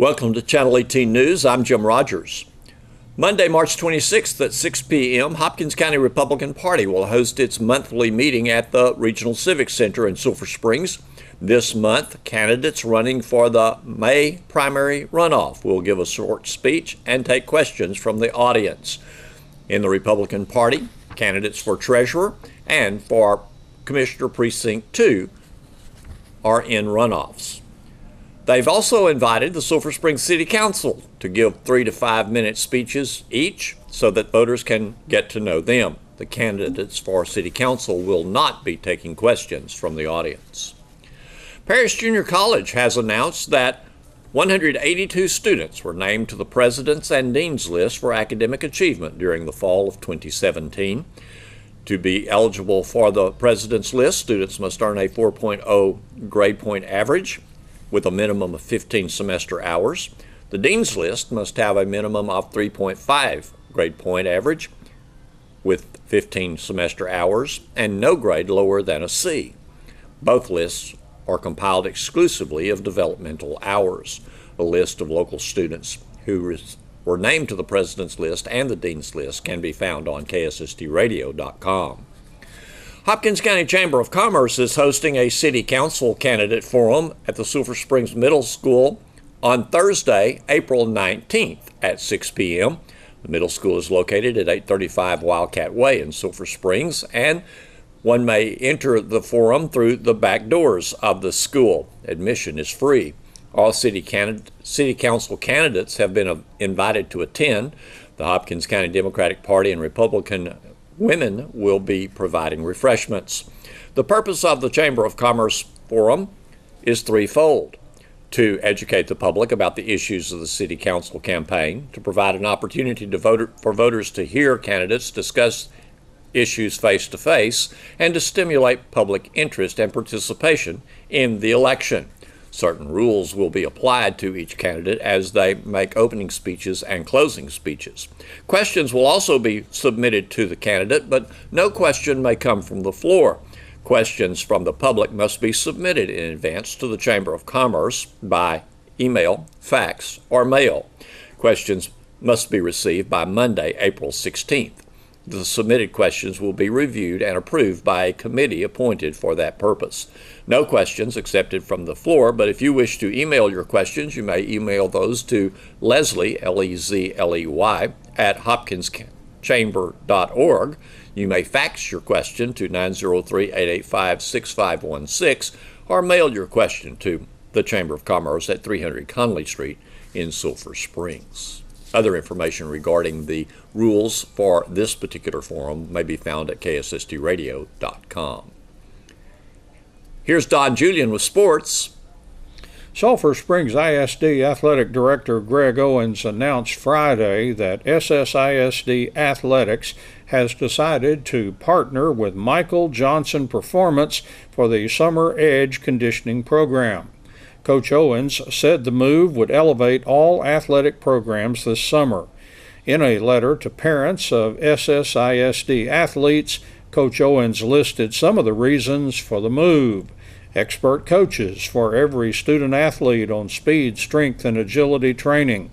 Welcome to Channel 18 News. I'm Jim Rogers. Monday, March 26th at 6 p.m., Hopkins County Republican Party will host its monthly meeting at the Regional Civic Center in Sulphur Springs. This month, candidates running for the May primary runoff will give a short speech and take questions from the audience. In the Republican Party, candidates for treasurer and for Commissioner Precinct 2 are in runoffs. They've also invited the Sulphur Springs City Council to give 3 to 5 minute speeches each so that voters can get to know them. The candidates for City Council will not be taking questions from the audience. Parish Junior College has announced that 182 students were named to the President's and Dean's list for academic achievement during the fall of 2017. To be eligible for the President's list, students must earn a 4.0 grade point average with a minimum of 15 semester hours. The Dean's list must have a minimum of 3.5 grade point average with 15 semester hours and no grade lower than a C. Both lists are compiled exclusively of developmental hours. A list of local students who were named to the President's list and the Dean's list can be found on kssdradio.com. Hopkins County Chamber of Commerce is hosting a City Council candidate forum at the Sulphur Springs Middle School on Thursday, April 19th at 6 p.m. The middle school is located at 835 Wildcat Way in Sulphur Springs, and one may enter the forum through the back doors of the school. Admission is free. All City Council candidates have been invited to attend. The Hopkins County Democratic Party and Republican women will be providing refreshments. The purpose of the Chamber of Commerce Forum is threefold: to educate the public about the issues of the City Council campaign, to provide an opportunity for voters to hear candidates discuss issues face-to-face, and to stimulate public interest and participation in the election. Certain rules will be applied to each candidate as they make opening speeches and closing speeches. Questions will also be submitted to the candidate, but no question may come from the floor. Questions from the public must be submitted in advance to the Chamber of Commerce by email, fax, or mail. Questions must be received by Monday, April 16th. The submitted questions will be reviewed and approved by a committee appointed for that purpose. No questions accepted from the floor, but if you wish to email your questions, you may email those to Leslie, L-E-Z-L-E-Y, at hopkinschamber.org. You may fax your question to 903-885-6516 or mail your question to the Chamber of Commerce at 300 Conley Street in Sulphur Springs. Other information regarding the rules for this particular forum may be found at kssdradio.com. Here's Don Julian with sports. Sulphur Springs ISD Athletic Director Greg Owens announced Friday that SSISD Athletics has decided to partner with Michael Johnson Performance for the Summer Edge Conditioning Program. Coach Owens said the move would elevate all athletic programs this summer. In a letter to parents of SSISD athletes, Coach Owens listed some of the reasons for the move: expert coaches for every student athlete on speed, strength, and agility training.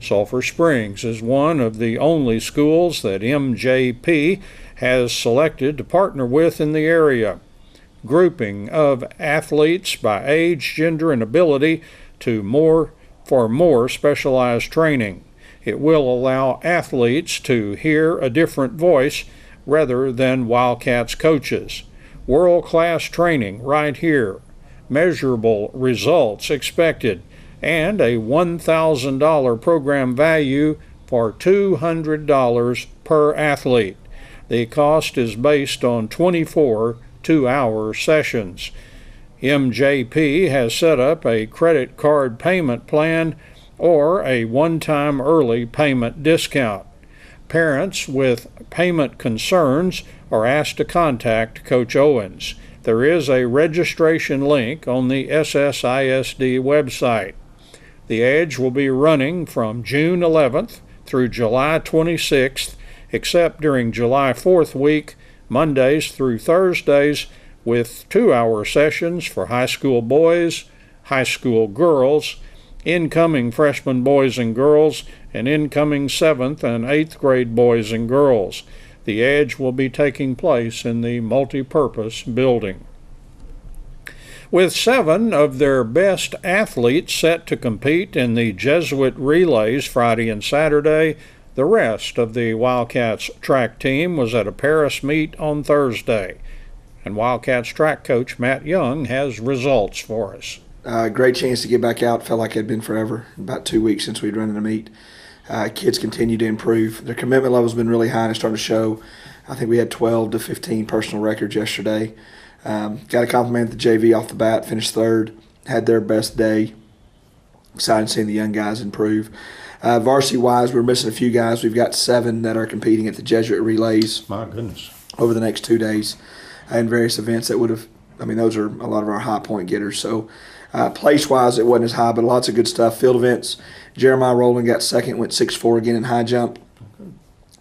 Sulphur Springs is one of the only schools that MJP has selected to partner with in the area. Grouping of athletes by age, gender, and ability for more specialized training. It will allow athletes to hear a different voice rather than Wildcats coaches. World-class training right here. Measurable results expected, and a $1,000 program value for $200 per athlete. The cost is based on 24 two-hour sessions. MJP has set up a credit card payment plan or a one-time early payment discount. Parents with payment concerns are asked to contact Coach Owens. There is a registration link on the SSISD website. The Edge will be running from June 11th through July 26th, except during July 4th week, Mondays through Thursdays, with 2-hour sessions for high school boys, high school girls, incoming freshman boys and girls, and incoming 7th and 8th grade boys and girls. The Edge will be taking place in the multipurpose building. With 7 of their best athletes set to compete in the Jesuit relays Friday and Saturday, the rest of the Wildcats track team was at a Paris meet on Thursday. And Wildcats track coach Matt Young has results for us. Great chance to get back out. Felt like it had been forever, about 2 weeks since we'd run in a meet. Kids continue to improve. Their commitment level's been really high and it's starting to show. I think we had 12 to 15 personal records yesterday. Got to compliment the JV off the bat, finished 3rd, had their best day. Excited seeing the young guys improve. Varsity-wise, we're missing a few guys. We've got 7 that are competing at the Jesuit relays. My goodness. Over the next 2 days in various events that would have, those are a lot of our high point getters. So place-wise, it wasn't as high, but lots of good stuff. Field events, Jeremiah Rowland got 2nd, went 6'4" again in high jump.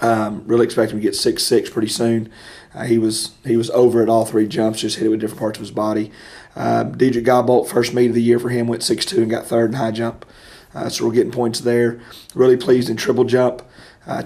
Really expect him to get 6'6" pretty soon. He was over at all 3 jumps, just hit it with different parts of his body. Dedrick Godbolt, first meet of the year for him, went 6'2" and got 3rd in high jump. So we're getting points there. Really pleased in triple jump.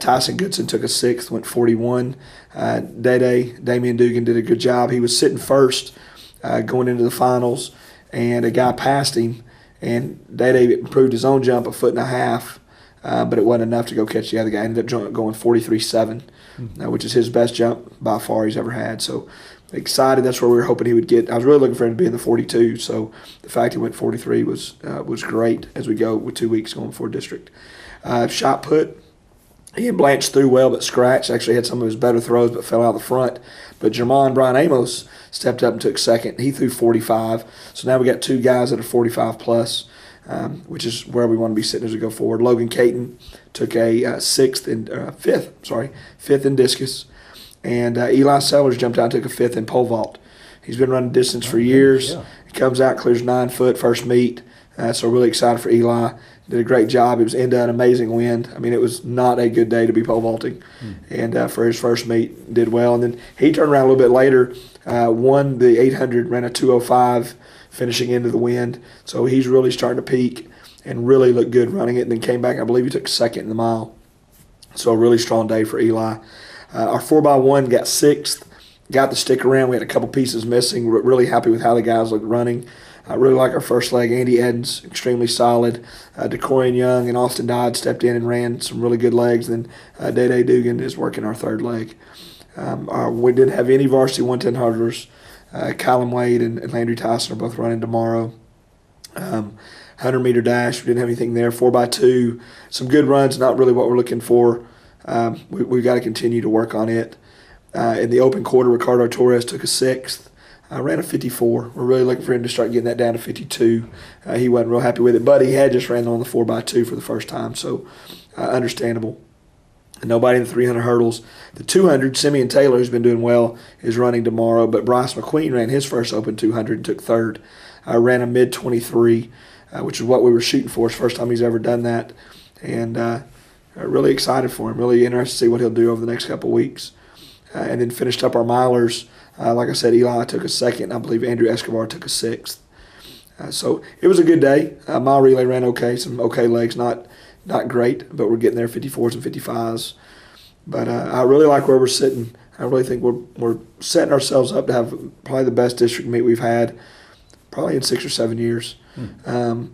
Tyson Goodson took a 6th, went 41. Damian Dugan did a good job. He was sitting first going into the finals, and a guy passed him, and Dede improved his own jump 1.5 feet, but it wasn't enough to go catch the other guy. Ended up going 43.7, which is his best jump by far he's ever had. So excited. That's where we were hoping he would get. I was really looking for him to be in the 42, so the fact he went 43 was great as we go with 2 weeks going for district. Shot put, he and Blanche threw well but scratched. Actually had some of his better throws but fell out the front. But Brian Amos stepped up and took 2nd. He threw 45. So now we got 2 guys that are 45 plus, which is where we want to be sitting as we go forward. Logan Caton took a 5th in discus. And Eli Sellers jumped out and took a 5th in pole vault. He's been running distance for years. Yeah. He comes out, clears 9 foot, first meet. So really excited for Eli. Did a great job. It was into an amazing wind. It was not a good day to be pole vaulting. And for his first meet, did well. And then he turned around a little bit later, won the 800, ran a 2:05, finishing into the wind. So he's really starting to peak and really looked good running it. And then came back, I believe he took 2nd in the mile. So a really strong day for Eli. Our 4x1 got 6th, got the stick around. We had a couple pieces missing. We're really happy with how the guys looked running. I really like our first leg. Andy Edens, extremely solid. DeCorian Young and Austin Dodd stepped in and ran some really good legs. Then Dede Dugan is working our 3rd leg. We didn't have any varsity 110 hurdlers. Kylan Wade and Landry Tyson are both running tomorrow. 100-meter dash, we didn't have anything there. 4x2, some good runs, not really what we're looking for. We've got to continue to work on it. In the open quarter, Ricardo Torres took a 6th. Ran a 54. We're really looking for him to start getting that down to 52. He wasn't real happy with it, but he had just ran on the 4x2 for the first time, so understandable. And nobody in the 300 hurdles. The 200, Simeon Taylor, who's been doing well, is running tomorrow, but Bryce McQueen ran his first open 200 and took 3rd. Ran a mid-23, which is what we were shooting for. It's the first time he's ever done that. And really excited for him. Really interested to see what he'll do over the next couple of weeks. And then finished up our milers. Like I said, Eli took a 2nd. I believe Andrew Escobar took a 6th. So it was a good day. Mile relay ran okay. Some okay legs. Not great, but we're getting there, 54s and 55s. But I really like where we're sitting. I really think we're setting ourselves up to have probably the best district meet we've had probably in 6 or 7 years,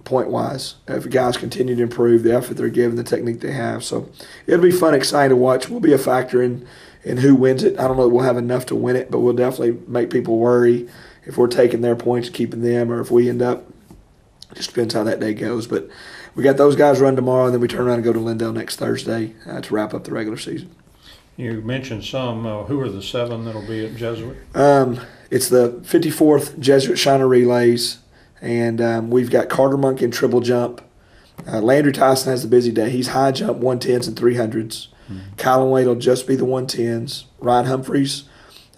point-wise. If the guys continue to improve the effort they're giving, the technique they have. So it'll be fun, exciting to watch. We'll be a factor in who wins it. I don't know if we'll have enough to win it, but we'll definitely make people worry if we're taking their points, keeping them, or if we end up. It just depends how that day goes. But we got those guys run tomorrow, and then we turn around and go to Lindale next Thursday to wrap up the regular season. You mentioned some. Who are the 7 that'll be at Jesuit? It's the 54th Jesuit Shiner Relays, and we've got Carter Monk in triple jump. Landry Tyson has a busy day. He's high jump 110s and 300s. Kylan Wade will just be the 110s. Ryan Humphreys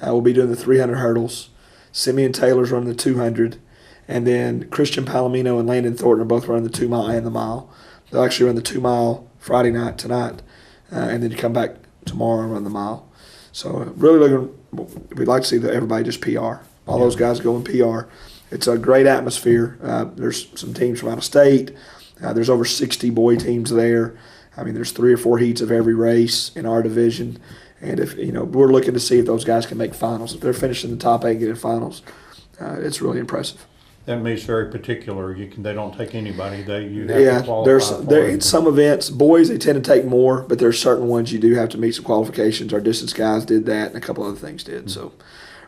will be doing the 300 hurdles. Simeon Taylor's running the 200. And then Christian Palomino and Landon Thornton are both running the 2 mile and the mile. They'll actually run the 2 mile Friday night tonight, and then come back tomorrow and run the mile. So really we'd like to see everybody just PR. All those guys go in PR. It's a great atmosphere. There's some teams from out of state. There's over 60 boy teams there. I mean, there's 3 or 4 heats of every race in our division. And if we're looking to see if those guys can make finals. If they're finishing the top 8 and getting finals, it's really impressive. That means very particular. They don't take anybody. You have to qualify. In some events, boys they tend to take more, but there's certain ones you do have to meet some qualifications. Our distance guys did that, and a couple other things did. Mm-hmm. So,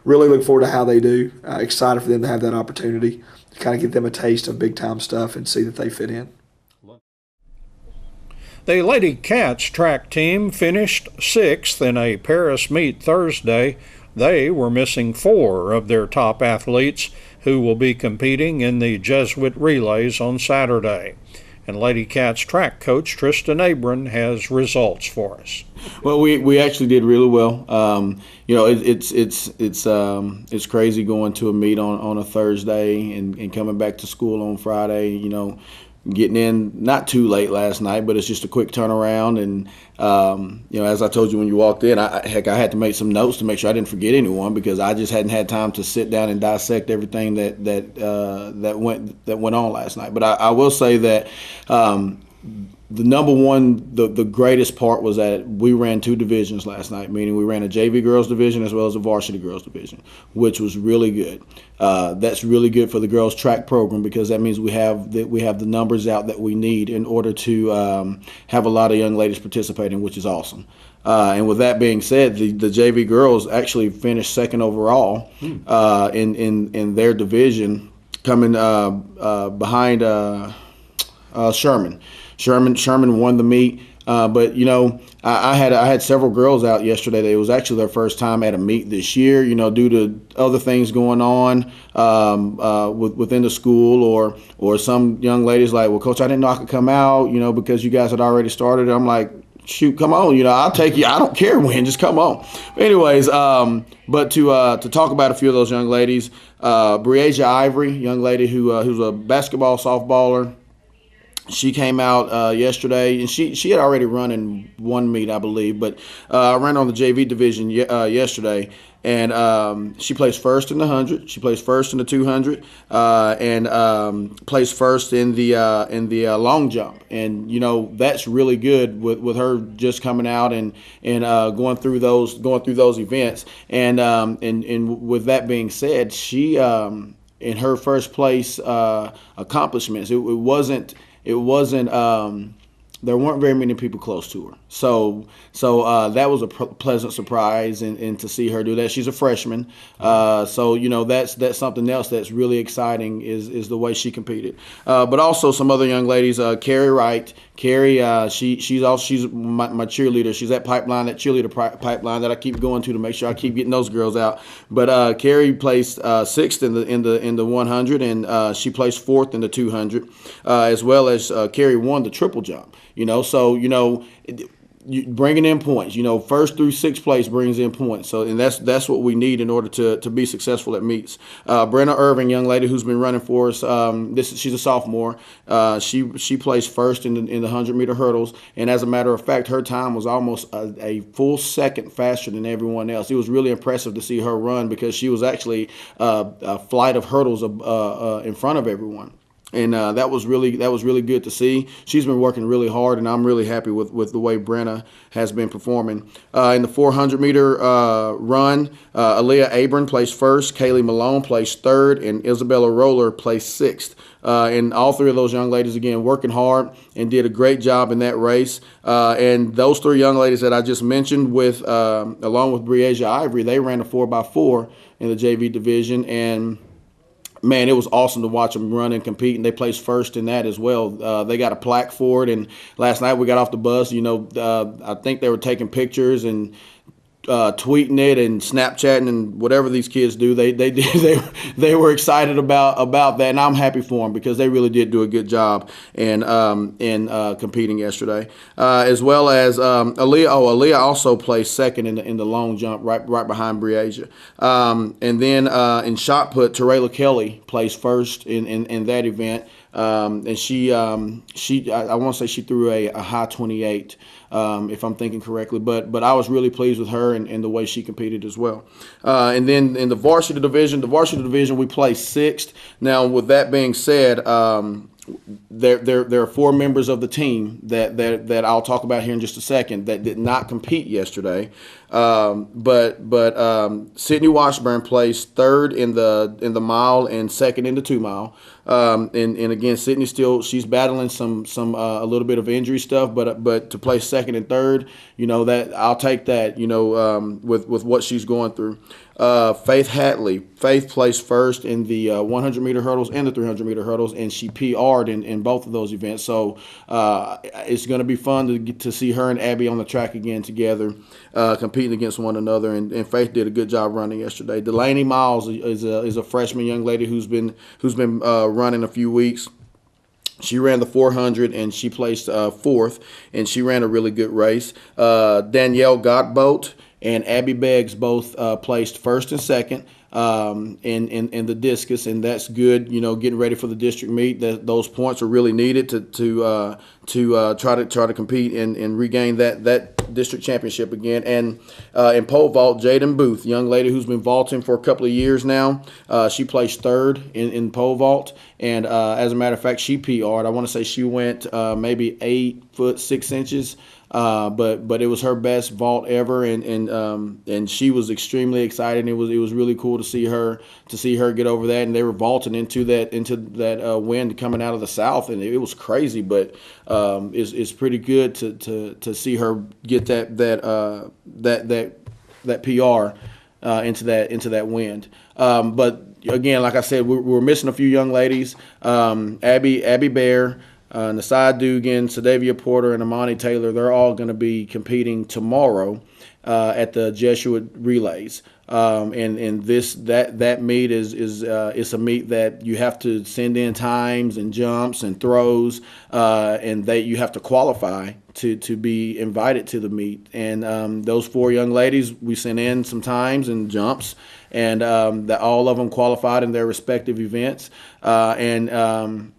really look forward to how they do. Excited for them to have that opportunity to kind of give them a taste of big time stuff and see that they fit in. The Lady Cats track team finished 6th in a Paris meet Thursday. They were missing 4 of their top athletes who will be competing in the Jesuit relays on Saturday. And Lady Cats track coach Tristan Abram has results for us. Well, we actually did really well. It's crazy going to a meet on a Thursday and coming back to school on Friday. Getting in not too late last night, but it's just a quick turnaround. And as I told you when you walked in, I had to make some notes to make sure I didn't forget anyone because I just hadn't had time to sit down and dissect everything that went on last night. But I will say that the number one, the greatest part was that we ran 2 divisions last night, meaning we ran a JV girls division as well as a varsity girls division, which was really good. That's really good for the girls track program because that means we have the numbers out that we need in order to have a lot of young ladies participating, which is awesome. And with that being said, the JV girls actually finished 2nd overall in their division, coming behind Sherman. Sherman won the meet, but I had several girls out yesterday. It was actually their first time at a meet this year. Due to other things going on within the school, or some young ladies like, well, Coach, I didn't know I could come out, because you guys had already started. I'm like, shoot, come on, I'll take you. I don't care when, just come on. But anyways, but to talk about a few of those young ladies, Breasia Ivory, young lady who's a basketball softballer. She came out yesterday, and she had already run in 1 meet, I believe, but ran on the JV division yesterday, and she placed first in the 100. She placed first in the 200, and placed first in the long jump. And that's really good with her just coming out and going through those events. And with that being said, she in her first place accomplishments, it wasn't there weren't very many people close to her. So that was a pleasant surprise, and to see her do that. She's a freshman. So that's something else that's really exciting is the way she competed. But also some other young ladies, Carrie Wright. Carrie, she's my cheerleader. She's that cheerleader pipeline that I keep going to make sure I keep getting those girls out. But Carrie placed 6th in the 100, and she placed 4th in the 200, as well as Carrie won the triple jump. Bringing in points. 1st through 6th place brings in points. So, and that's what we need in order to be successful at meets. Brenna Irving, young lady who's been running for us. She's a sophomore. She placed 1st in the 100-meter hurdles, and as a matter of fact, her time was almost a full second faster than everyone else. It was really impressive to see her run because she was actually a flight of hurdles in front of everyone. And that was really good to see. She's been working really hard, and I'm really happy with the way Brenna has been performing. In the 400-meter run, Aaliyah Abram placed 1st, Kaylee Malone placed 3rd, and Isabella Roller placed 6th. And all 3 of those young ladies, again, working hard and did a great job in that race. And those 3 young ladies that I just mentioned, along with Breasia Ivory, they ran a 4x4 in the JV division, and man, it was awesome to watch them run and compete, and they placed 1st in that as well. They got a plaque for it, and last night we got off the bus. I think they were taking pictures and tweeting it and Snapchatting and whatever these kids do. They were excited about that, and I'm happy for them because they really did do a good job in competing yesterday. As well as Aaliyah also placed 2nd in the long jump, right behind Breasia. And then in shot put, Terrella Kelly placed 1st in that event. And she I want to say she threw a high 28, if I'm thinking correctly. But I was really pleased with her and the way she competed as well. And then in the varsity division, we placed 6th. Now, with that being said, there are 4 members of the team that I'll talk about here in just a second that did not compete yesterday. But Sydney Washburn placed 3rd in the mile and 2nd in the 2 mile. And again, Sydney she's battling some a little bit of injury stuff, but to place 2nd and 3rd, that I'll take that, with what she's going through. Faith placed 1st in the 100-meter hurdles and the 300-meter hurdles, and she PR'd in both of those events. So it's going to be fun to get to see her and Abby on the track again together, competing against one another. And Faith did a good job running yesterday. Delaney Miles is a freshman young lady who's been running a few weeks. She ran the 400 and she placed 4th, and she ran a really good race. Danielle Gottboat and Abby Beggs both placed 1st and 2nd in the discus, and that's good. Getting ready for the district meet, those points are really needed to try to compete and regain that district championship again. And in pole vault, Jaden Booth, young lady who's been vaulting for a couple of years now, she placed 3rd in pole vault, and as a matter of fact, she PR'd. I want to say she went maybe 8 foot 6 inches. But it was her best vault ever, and she was extremely excited. It was really cool to see her get over that, and they were vaulting into that wind coming out of the south, and it was crazy. But it's pretty good to see her get that PR into that wind. But again, like I said, we're missing a few young ladies. Abby Bear, Nasai Dugan, Sadavia Porter, and Amani Taylor, they're all going to be competing tomorrow at the Jesuit Relays. And that meet is a meet that you have to send in times and jumps and throws, and you have to qualify to be invited to the meet. And those 4 young ladies, we sent in some times and jumps, and all of them qualified in their respective events. And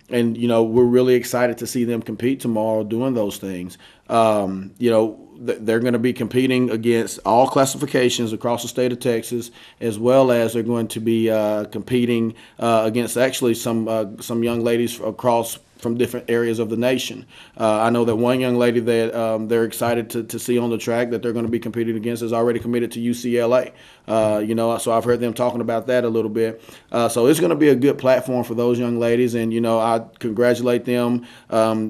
we're really excited to see them compete tomorrow doing those things. They're going to be competing against all classifications across the state of Texas, as well as they're going to be competing against actually some young ladies from different areas of the nation. I know that one young lady that they're excited to see on the track that they're going to be competing against is already committed to UCLA. So I've heard them talking about that a little bit. So it's going to be a good platform for those young ladies, and I congratulate them, for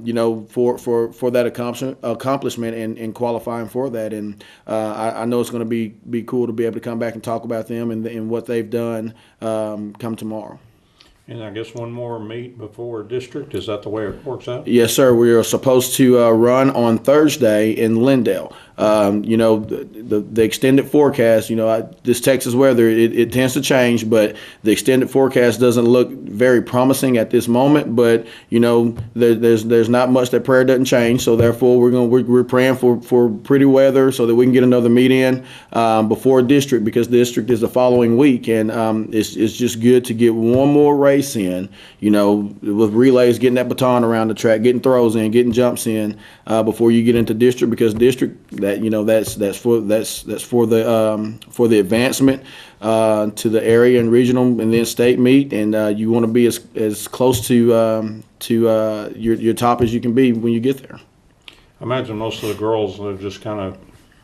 that accomplishment and qualifying for that. And I know it's going to be cool to be able to come back and talk about them and what they've done come tomorrow. And I guess one more meet before district. Is that the way it works out? Yes, sir. We are supposed to run on Thursday in Lindale. The extended forecast, this Texas weather, it tends to change, but the extended forecast doesn't look very promising at this moment. But, there's not much that prayer doesn't change. So therefore, we're praying for pretty weather so that we can get another meet in before district, because district is the following week. And it's just good to get one more race in, with relays, getting that baton around the track, getting throws in, getting jumps in before you get into district, because district, that's for the advancement to the area and regional and then state meet, and you want to be as close to your top as you can be when you get there. I imagine most of the girls are just kind of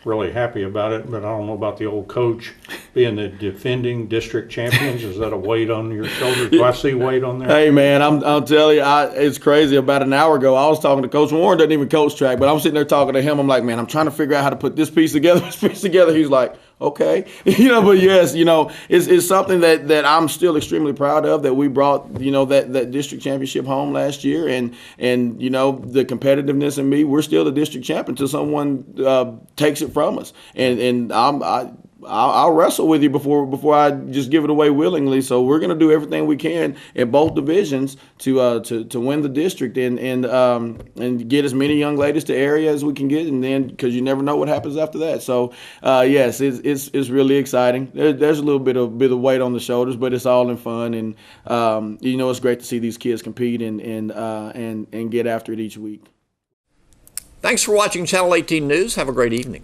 really happy about it, but I don't know about the old coach being the defending district champions. Is that a weight on your shoulders? Do I see weight on there? Hey, man, I'm telling you, it's crazy. About an hour ago, I was talking to Coach Warren. Doesn't even coach track, but I'm sitting there talking to him. I'm like, man, I'm trying to figure out how to put this piece together, He's like, okay. But yes, it's something that I'm still extremely proud of, that we brought, that district championship home last year. And the competitiveness in me, we're still the district champ until someone takes it from us. And I'll wrestle with you before I just give it away willingly. So we're going to do everything we can in both divisions to win the district and get as many young ladies to area as we can get, and then because you never know what happens after that. So yes, it's really exciting. There's a little bit of weight on the shoulders, but it's all in fun, and it's great to see these kids compete and get after it each week. Thanks for watching Channel 18 News. Have a great evening.